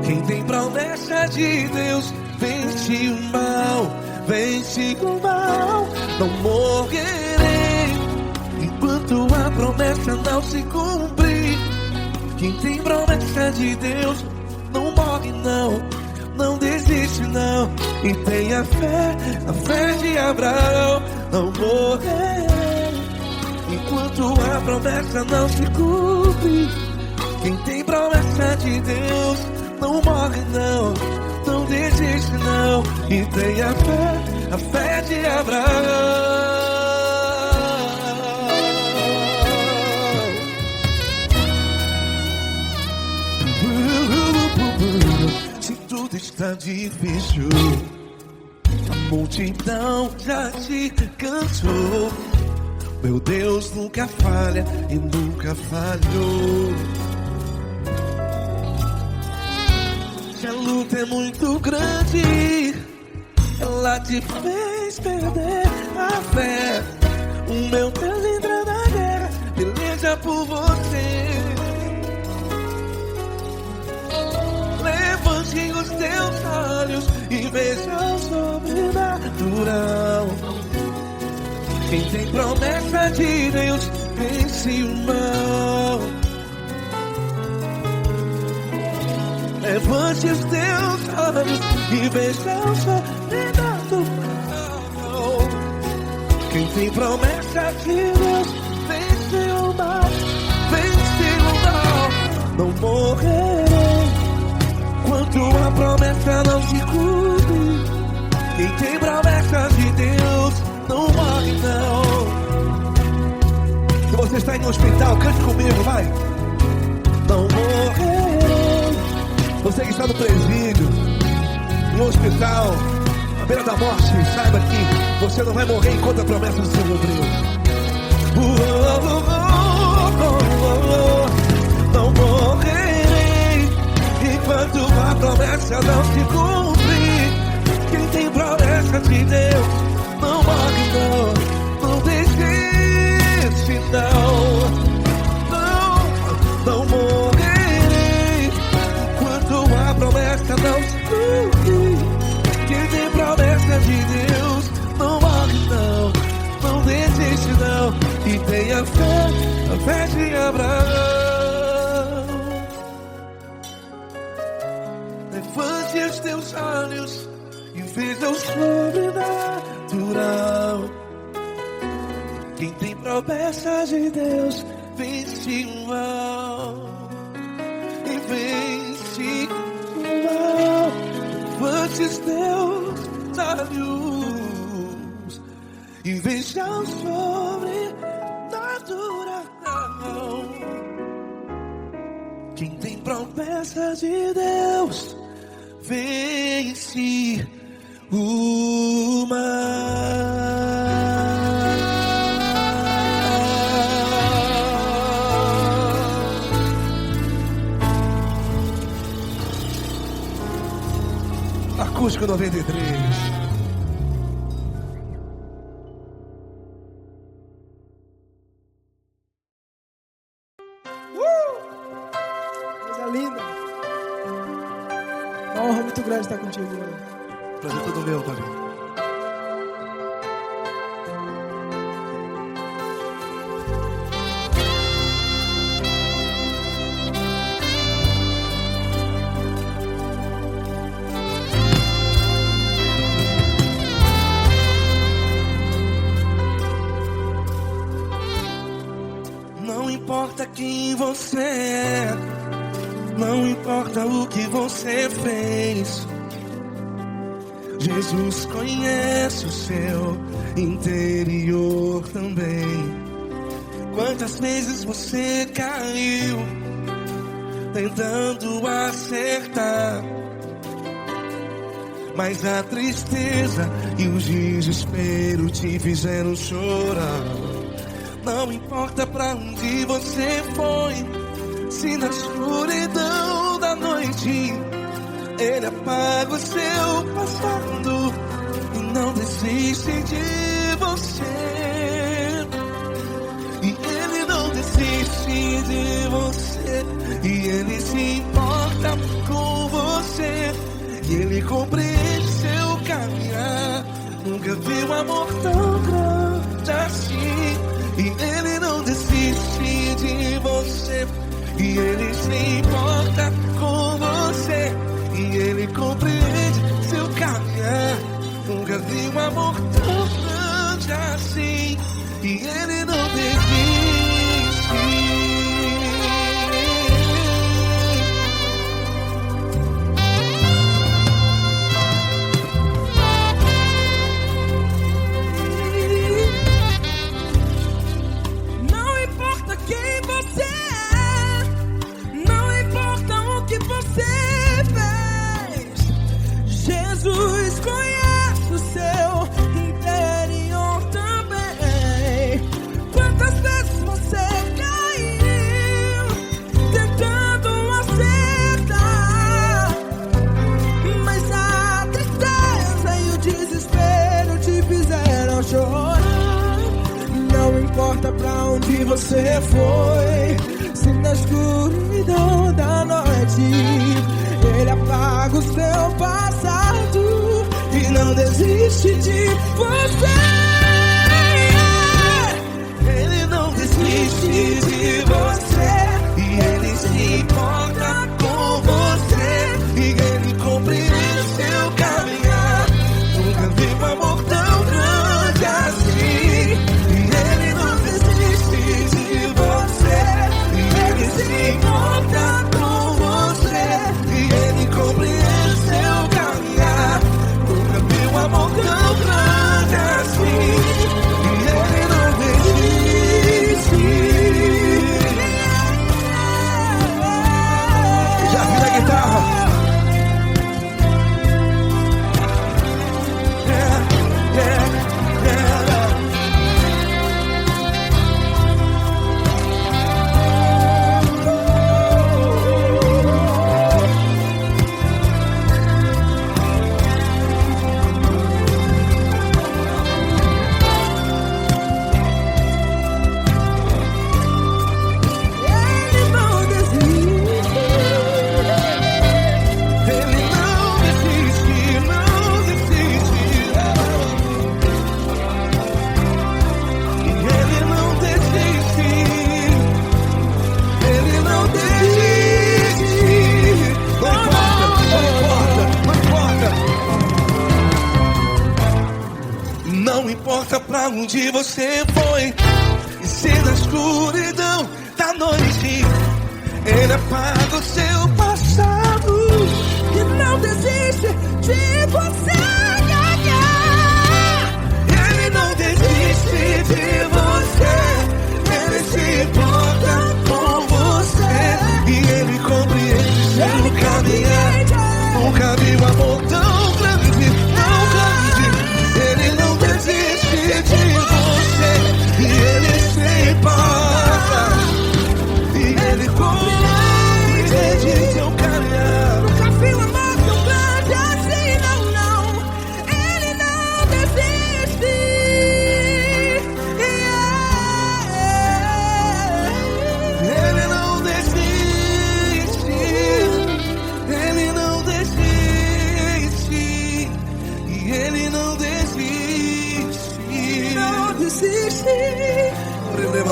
Speaker 1: Quem tem promessa de Deus vence o mal, vence o mal. Não morrerei enquanto a promessa não se cumprir. Quem tem promessa de Deus não morre não, não desiste não. E tenha fé, a fé de Abraão. Não morrerei enquanto a promessa não se cumpre. Quem tem promessa de Deus não morre não, não desiste não. E tenha fé, a fé de Abraão. Se tudo está difícil, a multidão já te cansou. Meu Deus nunca falha e nunca falhou. Se a luta é muito grande, ela te fez perder a fé. O meu Deus entra na guerra, peleja por você. Levante os teus olhos e veja o sobrenatural. Quem tem promessa de Deus vence o mal. Levante os teus olhos e veja o sobrenatural. Quem tem promessa de Deus vence o mal, vence o mal. Não morrerei enquanto a promessa não se cumpre. Quem tem promessa de Deus não morre não. Se você está em um hospital, cante comigo, vai. Não morrerei. Você que está no presídio, em um hospital, à beira da morte, saiba que você não vai morrer enquanto a promessa não se cumpriu. Não morrerei enquanto a promessa não se cumprir. Quem tem promessa de Deus não morre não, não desiste não. Não morrerei enquanto a promessa não se cumprir. Quem tem promessa de Deus não morre não, não desiste não. E tenha fé, a fé de Abraão. Levante os teus olhos e veja o sobrenatural. Quem tem promessa de Deus vence o mal, e vence o mal. Levante os teus olhos e veja o sobrenatural. Quem tem promessa de Deus vence o mal. Acústico 93.
Speaker 3: Coisa linda. Uma honra muito grande estar contigo hoje.
Speaker 1: Prazer todo meu, Fabinho. Não importa quem você é, não importa o que você fez, Jesus conhece o seu interior também. Quantas vezes você caiu, tentando acertar. Mas a tristeza e o desespero te fizeram chorar. Não importa pra onde você foi, se na escuridão da noite ele apaga o seu passado e não desiste de você. E ele não desiste de você, e ele se importa com você, e ele compreende seu caminhar. Nunca vi um amor tão grande assim. E ele não desiste de você, e ele se importa com você, e ele compreende seu caminhar. Nunca vi um amor tão grande assim. E ele não desiste.
Speaker 3: Não importa quem você é, não importa o que você fez, Jesus conhece o seu interior também. Quantas vezes você caiu tentando acertar, mas a tristeza e o desespero te fizeram chorar. Não importa pra onde você foi, se na escuridão da noite ele apaga o seu passado e não desiste de você.
Speaker 1: Ele não desiste de você, e ele se importa com você, e ele compreende seu caminhar. Nunca vi um amor tão grande assim. E ele não desiste de você, e ele se importa com você, e ele compreende seu caminhar. Nunca vi um amor tão grande assim. E ele não desiste. Já vira a guitarra.
Speaker 3: Ele não desiste.
Speaker 1: Ele não desiste, não desiste. Ele não desiste. Ele não desiste. Não importa pra onde você foi, e se na escuridão da noite ele apaga o seu passado
Speaker 3: E não desiste de você.
Speaker 1: Ele não desiste de você, ele se importa com você, e ele compreende seu caminhar. Nunca vi um amor tão grande, tão grande. Ele não desiste de você, e ele se importa, e ele compreende seu caminhar.
Speaker 3: Nunca vi um amor tão grande assim, não, não. Ele não desiste.
Speaker 1: Ele não desiste, ele não desiste, e ele não desiste.
Speaker 3: Não desiste.
Speaker 1: Ele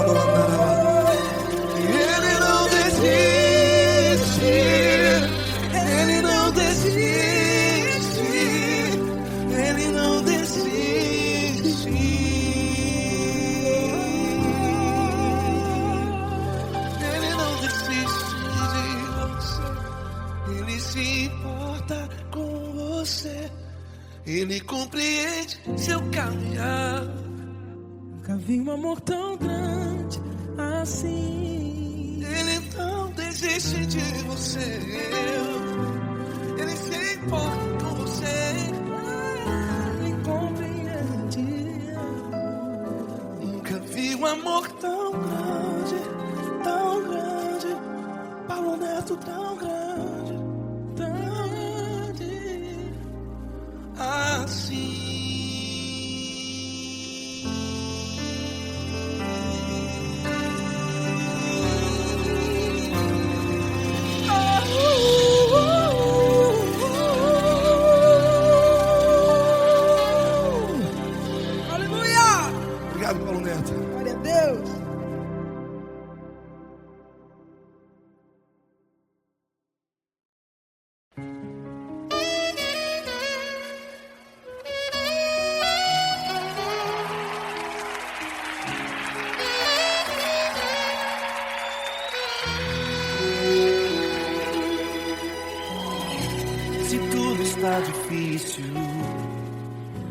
Speaker 1: não desiste, ele não desiste, ele não desiste. Ele não desiste de você, ele se importa com você, ele compreende seu caminhar.
Speaker 3: Nunca vi um amor tão grande assim.
Speaker 1: Ele não desiste. desiste de você. Ele se importa com você. Ele compreende. Nunca vi um amor tão grande, Paulo Neto tão grande, assim. Obrigado, Paulo Neto.
Speaker 3: Glória a Deus.
Speaker 1: Se tudo está difícil,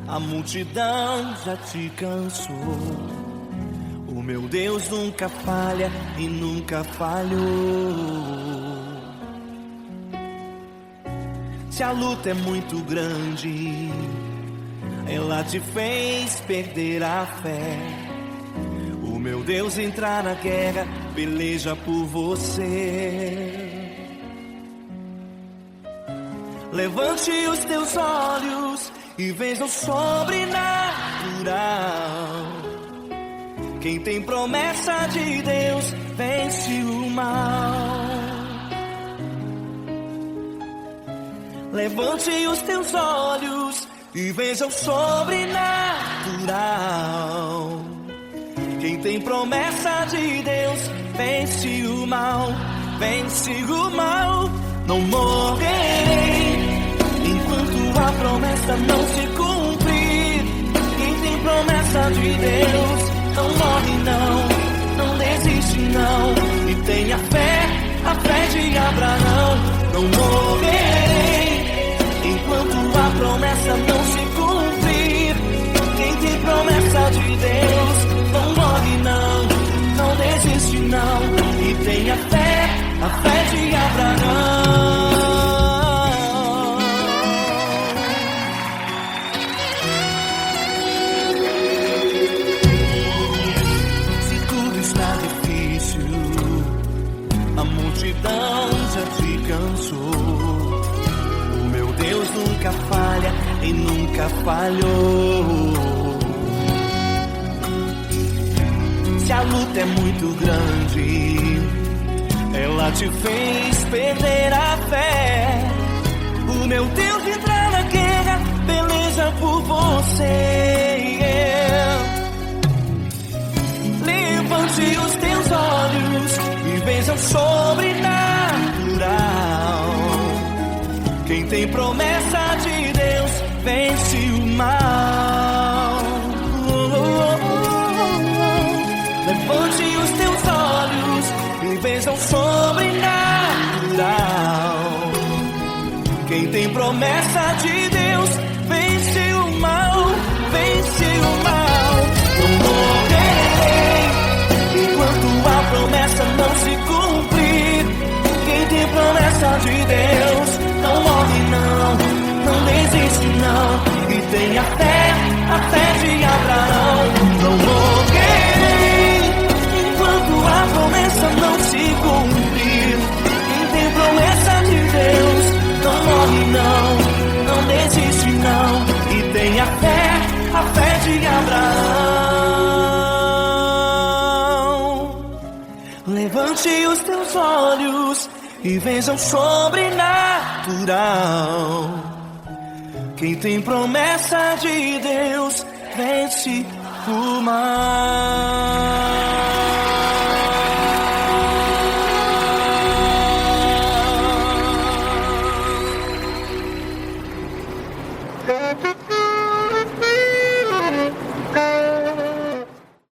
Speaker 1: a multidão já te cansou. O meu Deus nunca falha e nunca falhou. Se a luta é muito grande, ela te fez perder a fé. O meu Deus entra na guerra, peleja por você. Levante os teus olhos e veja o sobrenatural. Quem tem promessa de Deus vence o mal. Levante os teus olhos e veja o sobrenatural. Quem tem promessa de Deus vence o mal, vence o mal. Não morrerei enquanto a promessa não se cumprir. Quem tem promessa de Deus não morre não desiste não. E tenha fé, a fé de Abraão. Não morrerei enquanto a promessa não se cumprir. Quem tem promessa de Deus não morre não desiste não. E tenha fé, a fé de Abraão. Se tudo está difícil, a multidão já te cansou. O meu Deus nunca falha e nunca falhou. Se a luta é muito grande, ela te fez perder a fé. O meu Deus entra na guerra, peleja por você. Levante os teus olhos e veja o sobrenatural. Quem tem promessa de Deus vence o mal. Levante os teus olhos e veja o sobrenatural. Quem tem promessa de Deus vence o mal, vence o mal. Não morrerei enquanto a promessa não se cumprir. Quem tem promessa de Deus não morre não desiste não. E tenha fé, a fé de Abraão. Não morrerei enquanto a promessa não se cumprir. Quem tem promessa de Deus não morre não desiste não. E tenha fé, a fé de Abraão. Levante os teus olhos e veja o sobrenatural. Quem tem promessa de Deus vence o mal.